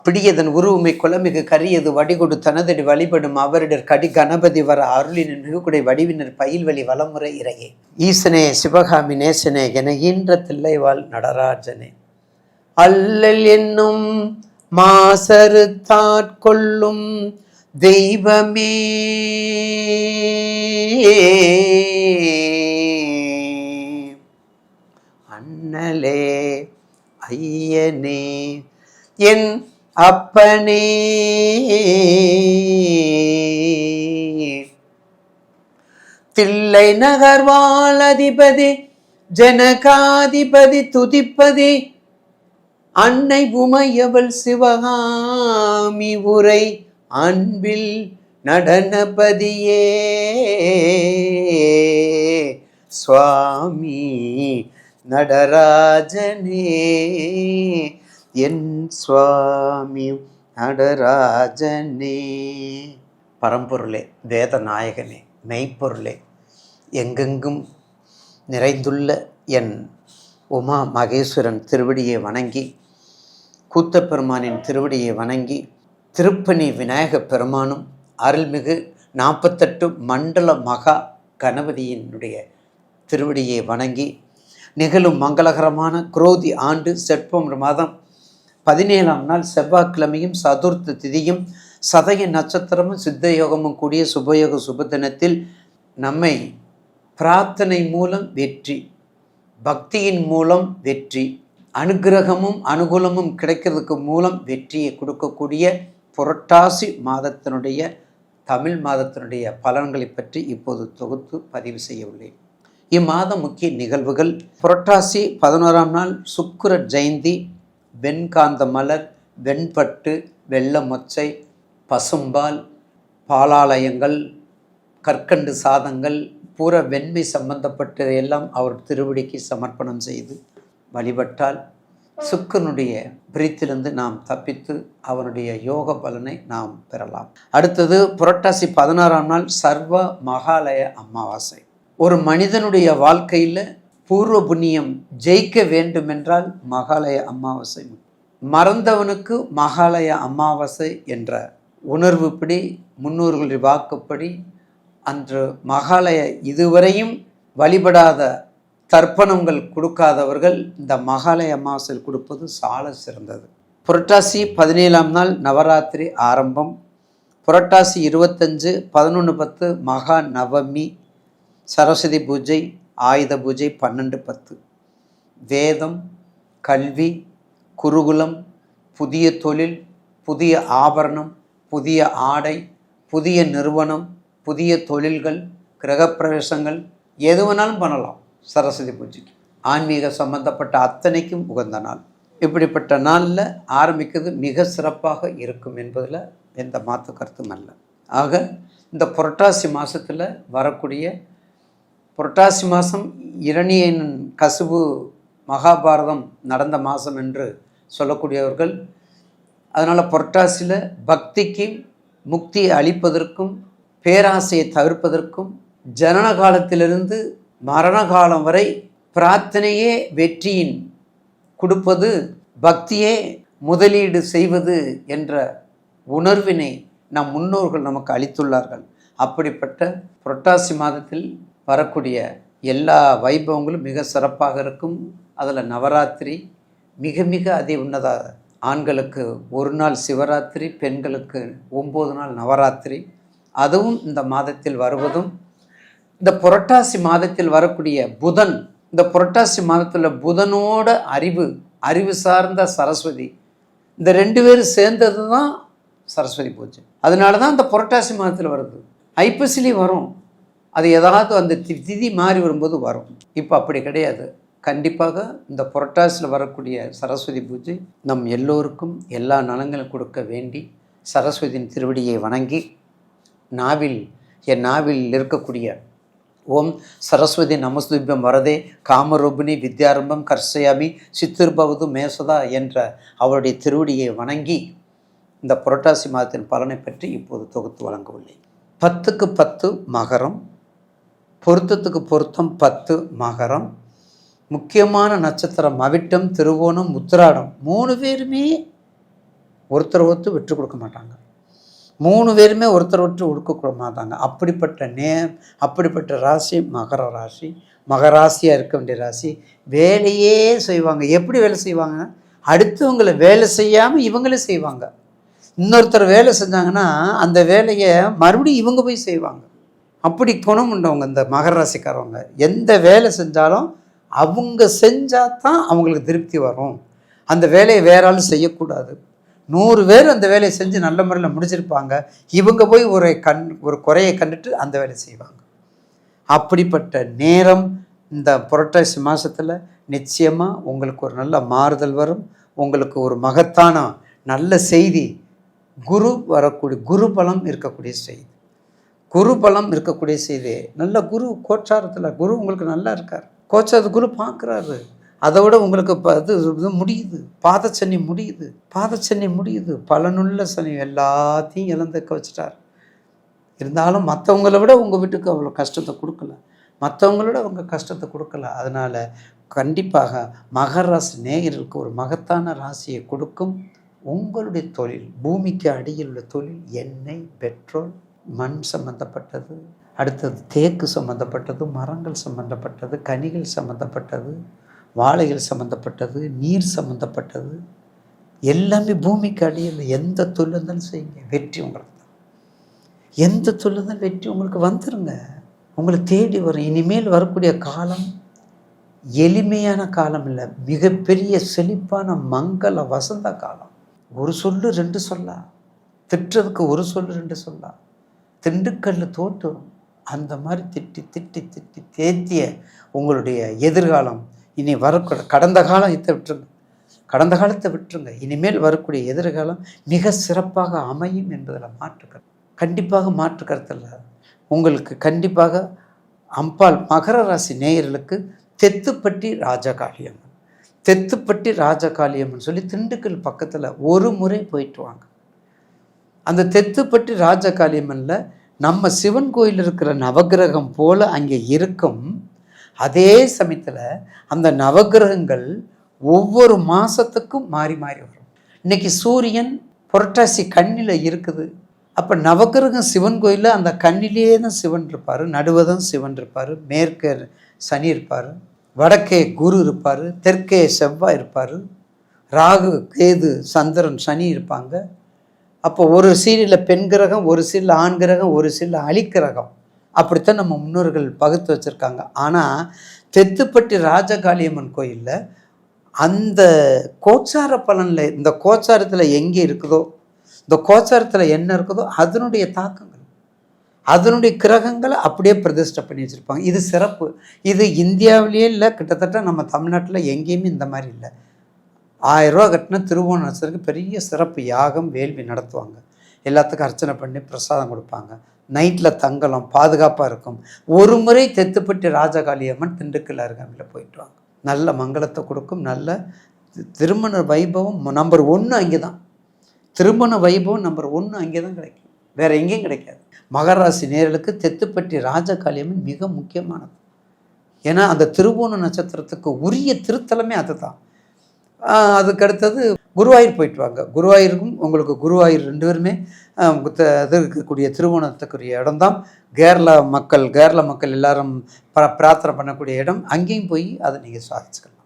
பிடியதன் உருவுமை குலமிகு கரியது வடிகொடு தனதடி வழிபடும் அவரிடர் கடி கணபதி வர அருளின் மிகுகுடை வடிவினர் பயில்வெளி வளமுறை இறையே. ஈசனே சிவகாமி நேசனே என ஈன்ற தில்லைவாழ் நடராஜனே. அல்லல் என்னும் மாசறு தாட்கொள்ளும் தெய்வமே, அண்ணலே ஐயனே என் அப்பனே, தில்லை நகர்வாழ் அதிபதி ஜனகாதிபதி துதிப்பதி அன்னை உமையவள் சிவகாமி உரை அன்பில் நடனபதியே சுவாமி நடராஜனே என் சுவாமி நடராஜனே. பரம்பொருளே, வேத நாயகனே, மெய்ப்பொருளே, எங்கெங்கும் நிறைந்துள்ள என் உமா மகேஸ்வரன் திருவடியை வணங்கி, கூத்தப்பெருமானின் திருவடியை வணங்கி, திருப்பணி விநாயக பெருமானும் அருள்மிகு 48 மண்டல மகா கணபதியினுடைய திருவடியை வணங்கி, நிகழும் மங்களகரமான குரோதி ஆண்டு செப்டம்பர் மாதம் 17ஆம் நாள் செவ்வாய்க்கிழமையும் சதுர்த்த திதியும் சதய நட்சத்திரமும் சித்த யோகமும் கூடிய சுபயோக சுபதினத்தில் நம்மை பிரார்த்தனை மூலம் வெற்றி, பக்தியின் மூலம் வெற்றி, அனுகிரகமும் அனுகூலமும் கிடைக்கிறதுக்கு மூலம் வெற்றியை கொடுக்கக்கூடிய புரட்டாசி மாதத்தினுடைய தமிழ் மாதத்தினுடைய பலன்களை பற்றி இப்போது தொகுத்து பதிவு செய்ய உள்ளேன். இம்மாதம் முக்கிய நிகழ்வுகள்: புரட்டாசி 11ஆம் நாள் சுக்கிர ஜெயந்தி, வெண்காந்த மலர், வெண்பட்டு, வெள்ள மொச்சை, பசும்பால், பாலாலயங்கள், கற்கண்டு சாதங்கள், பூர வெண்மை சம்பந்தப்பட்டதையெல்லாம் அவர் திருவடிக்கு சமர்ப்பணம் செய்து வழிபட்டால் சுக்கிரனுடைய பிரித்திலிருந்து நாம் தப்பித்து அவனுடைய யோக பலனை நாம் பெறலாம். அடுத்தது புரட்டாசி 16ஆம் நாள் சர்வ மகாலய அமாவாசை. ஒரு மனிதனுடைய வாழ்க்கையில் பூர்வ புண்ணியம் ஜெயிக்க வேண்டுமென்றால் மகாலய அமாவாசை. மறந்தவனுக்கு மகாலய அமாவாசை என்ற உணர்வுப்படி, முன்னோர்களுடைய வாக்குப்படி அன்று மகாலய இதுவரையும் வழிபடாத தர்ப்பணங்கள் கொடுக்காதவர்கள் இந்த மகாலய அமாவாசையில் கொடுப்பது சால சிறந்தது. புரட்டாசி 17ஆம் நாள் நவராத்திரி ஆரம்பம். புரட்டாசி 25 11/10 மகா நவமி, சரஸ்வதி பூஜை, ஆயுத பூஜை 12/10. வேதம், கல்வி, குருகுலம், புதிய தொழில், புதிய ஆபரணம், புதிய ஆடை, புதிய நிறுவனம், புதிய தொழில்கள், கிரகப்பிரவேசங்கள் எது வேணாலும் பண்ணலாம் சரஸ்வதி பூஜைக்கு. ஆன்மீக சம்பந்தப்பட்ட அத்தனைக்கும் உகந்த நாள். இப்படிப்பட்ட நாளில் ஆரம்பிக்கிறது மிக சிறப்பாக இருக்கும் என்பதில் எந்த மாற்று கருத்தும் அல்ல. ஆக இந்த புரட்டாசி மாதத்தில் வரக்கூடிய புரட்டாசி மாதம் இரணியன் கசுபு மகாபாரதம் நடந்த மாதம் என்று சொல்லக்கூடியவர்கள். அதனால் புரட்டாசியில் பக்திக்கு முக்தியை அளிப்பதற்கும் பேராசையை தவிர்ப்பதற்கும் ஜனன காலத்திலிருந்து மரண காலம் வரை பிரார்த்தனையே வெற்றியின் கொடுப்பது, பக்தியே முதலீடு செய்வது என்ற உணர்வினை நம் முன்னோர்கள் நமக்கு அளித்துள்ளார்கள். அப்படிப்பட்ட புரட்டாசி மாதத்தில் வரக்கூடிய எல்லா வைபவங்களும் மிக சிறப்பாக இருக்கும். அதில் நவராத்திரி மிக மிக அதி உன்னத. ஆண்களுக்கு 1 நாள் சிவராத்திரி, பெண்களுக்கு 9 நாள் நவராத்திரி. அதுவும் இந்த மாதத்தில் வருவதும், இந்த புரட்டாசி மாதத்தில் வரக்கூடிய புதன், இந்த புரட்டாசி மாதத்தில் புதனோட அறிவு சார்ந்த சரஸ்வதி, இந்த 2 பேரும் சேர்ந்தது தான் சரஸ்வதி பூஜை. அதனால தான் இந்த புரட்டாசி மாதத்தில் வருது. ஐப்பசிலி வரும், அது ஏதாவது அந்த திதி மாறி வரும்போது வரும். இப்போ அப்படி கிடையாது. கண்டிப்பாக இந்த புரட்டாசியில் வரக்கூடிய சரஸ்வதி பூஜை நம் எல்லோருக்கும் எல்லா நலங்களும் கொடுக்க வேண்டி சரஸ்வதியின் திருவடியை வணங்கி, என் நாவில் இருக்கக்கூடிய ஓம் சரஸ்வதி நமஸ்துபியம் வரதே காமரூபிணி வித்யாரம்பம் கர்ஷயாமி சித்திர்பவது மேசதா என்ற அவருடைய திருவடியை வணங்கி இந்த புரட்டாசி மாதத்தின் பலனை பற்றி இப்போது தொகுத்து வழங்க உள்ளேன். 10க்கு 10 மகரம், பொருத்தத்துக்கு பொருத்தம் 10 மகரம். முக்கியமான நட்சத்திரம் அவிட்டம், திருவோணம், உத்திராடம். 3 பேருமே ஒருத்தர் ஒருத்தர் விட்டு கொடுக்க மாட்டாங்க. 3 பேருமே ஒருத்தர் ஒருத்தர் கொடுக்க மாட்டாங்க. அப்படிப்பட்ட ராசி மகர ராசி. மகராசியாக இருக்க வேண்டிய ராசி. வேலையே செய்வாங்க. எப்படி வேலை செய்வாங்க? அடுத்தவங்களை வேலை செய்யாமல் இவங்களே செய்வாங்க. இன்னொருத்தர் வேலை செஞ்சாங்கன்னா அந்த வேலையை மறுபடியும் இவங்க போய் செய்வாங்க. அப்படி குணம் உண்டவங்க இந்த மகர ராசிக்காரவங்க. எந்த வேலை செஞ்சாலும் அவங்க செஞ்சால் தான் அவங்களுக்கு திருப்தி வரும். அந்த வேலையை வேற ஆள் செய்யக்கூடாது. 100 பேர் அந்த வேலையை செஞ்சு நல்ல முறையில் முடிச்சிருப்பாங்க. இவங்க போய் ஒரு குறையை கண்டுட்டு அந்த வேலையை செய்வாங்க. அப்படிப்பட்ட நேரம் இந்த புரட்டாசி மாதத்தில் நிச்சயமாக உங்களுக்கு ஒரு நல்ல மாறுதல் வரும். உங்களுக்கு ஒரு மகத்தான நல்ல செய்தி. குரு பலம் இருக்கக்கூடிய செய்தி. குரு பலம் இருக்கக்கூடிய செய்தி. நல்ல குரு கோச்சாரத்தில் குரு உங்களுக்கு நல்லா இருக்கார். கோச்சாரத்து குரு பார்க்குறாரு. அதை விட உங்களுக்கு இது முடியுது. பாதச்சனி முடியுது. பலனுள்ள சனி எல்லாத்தையும் இழந்துக்க வச்சுட்டார். இருந்தாலும் மற்றவங்கள விட உங்கள் வீட்டுக்கு அவ்வளோ கஷ்டத்தை கொடுக்கல. அவங்க கஷ்டத்தை கொடுக்கல. அதனால் கண்டிப்பாக மகர ராசி நேயர்களுக்கு ஒரு மகத்தான ராசியை கொடுக்கும். உங்களுடைய தொழில், பூமிக்கு அடியில் உள்ள தொழில், எண்ணெய், பெட்ரோல், மண் சம்பந்தப்பட்டது, அடுத்தது தேக்கு சம்பந்தப்பட்டது, மரங்கள் சம்பந்தப்பட்டது, கனிகள் சம்பந்தப்பட்டது, வாழைகள் சம்பந்தப்பட்டது, நீர் சம்பந்தப்பட்டது, எல்லாமே பூமிக்கு அடியில் எந்த தொழில் இருந்தாலும் செய்யுங்க. வெற்றி உங்களுக்கு தான். எந்த தொழில் இருந்தாலும் வெற்றி உங்களுக்கு வந்துருங்க. உங்களை தேடி வரும். இனிமேல் வரக்கூடிய காலம் எளிமையான காலம் இல்லை, மிகப்பெரிய செழிப்பான மங்கள வசந்த காலம். ஒரு சொல்லு 2 சொல்லா, திட்டுறதுக்கு ஒரு சொல்லு 2 சொல்லா, திண்டுக்கல்ல தோட்டும் அந்த மாதிரி திட்டி தேத்திய உங்களுடைய எதிர்காலம் இனி வரக்கூட கடந்த காலத்தை விட்டுருங்க. இனிமேல் வரக்கூடிய எதிர்காலம் மிக சிறப்பாக அமையும் என்பதில் கண்டிப்பாக மாற்று கருத்தில் உங்களுக்கு கண்டிப்பாக அம்பாள் மகர ராசி நேயர்களுக்கு தெத்துப்பட்டி ராஜகாளியம்மன் சொல்லி திண்டுக்கல் பக்கத்தில் ஒரு முறை போயிட்டு வாங்க. அந்த தெத்துப்பட்டி ராஜகாளியம்மனில் நம்ம சிவன் கோயில் இருக்கிற நவகிரகம் போல் அங்கே இருக்கும். அதே சமயத்தில் அந்த நவகிரகங்கள் ஒவ்வொரு மாதத்துக்கும் மாறி வரும். இன்னைக்கு சூரியன் புரட்டாசி கண்ணில் இருக்குது. அப்போ நவகிரகம் சிவன் கோயிலில் அந்த கண்ணிலேயே தான் சிவன் இருப்பார். நடுவதும் சிவன் இருப்பார். மேற்கே சனி இருப்பார். வடக்கே குரு இருப்பார். தெற்கே செவ்வாய் இருப்பார். ராகு, கேது, சந்திரன், சனி இருப்பாங்க. அப்போ ஒரு சீரியலில் பெண் கிரகம், ஒரு சீரியல் ஆண் கிரகம், ஒரு சீரியல் அலிக்கிரகம். அப்படித்தான் நம்ம முன்னோர்கள் பகுத்து வச்சுருக்காங்க. ஆனால் தெத்துப்பட்டி ராஜகாளியம்மன் கோயிலில் அந்த கோச்சார பலனில், இந்த கோச்சாரத்தில் எங்கே இருக்குதோ, இந்த கோச்சாரத்தில் என்ன இருக்குதோ அதனுடைய தாக்கங்கள், அதனுடைய கிரகங்களை அப்படியே பிரதிஷ்டை பண்ணி வச்சுருப்பாங்க. இது சிறப்பு. இது இந்தியாவிலேயே இல்லை, கிட்டத்தட்ட நம்ம தமிழ்நாட்டில் எங்கேயுமே இந்த மாதிரி இல்லை. 1000 ரூபா கட்டின திருவோண நட்சத்திரத்துக்கு பெரிய சிறப்பு யாகம் வேள்வி நடத்துவாங்க. எல்லாத்துக்கும் அர்ச்சனை பண்ணி பிரசாதம் கொடுப்பாங்க. நைட்டில் தங்கலாம், பாதுகாப்பாக இருக்கும். ஒரு முறை தெத்துப்பட்டி ராஜகாளியம்மன் திண்டுக்கல் அருகாமையில் போயிட்டு வாங்க. நல்ல மங்களத்தை கொடுக்கும். நல்ல திருமண வைபவம் நம்பர் 1 அங்கே தான். திருமண வைபவம் நம்பர் 1 அங்கே தான் கிடைக்கும், வேறு எங்கேயும் கிடைக்காது. மகராசி நேயர்களுக்கு தெத்துப்பட்டி ராஜகாளியம்மன் மிக முக்கியமானது. ஏன்னா அந்த திருவோண நட்சத்திரத்துக்கு உரிய திருத்தலமே அதுதான். அதுக்கு அடுத்தது குருவாயூர் போயிட்டு வாங்க. குருவாயூருக்கும் உங்களுக்கு குருவாயூர் 2 பேருமே அது இருக்கக்கூடிய திருவோணத்துக்குரிய இடம்தான். கேரள மக்கள் எல்லாரும் பிரார்த்தனை பண்ணக்கூடிய இடம். அங்கேயும் போய் அதை நீங்கள் சாதிச்சுக்கலாம்.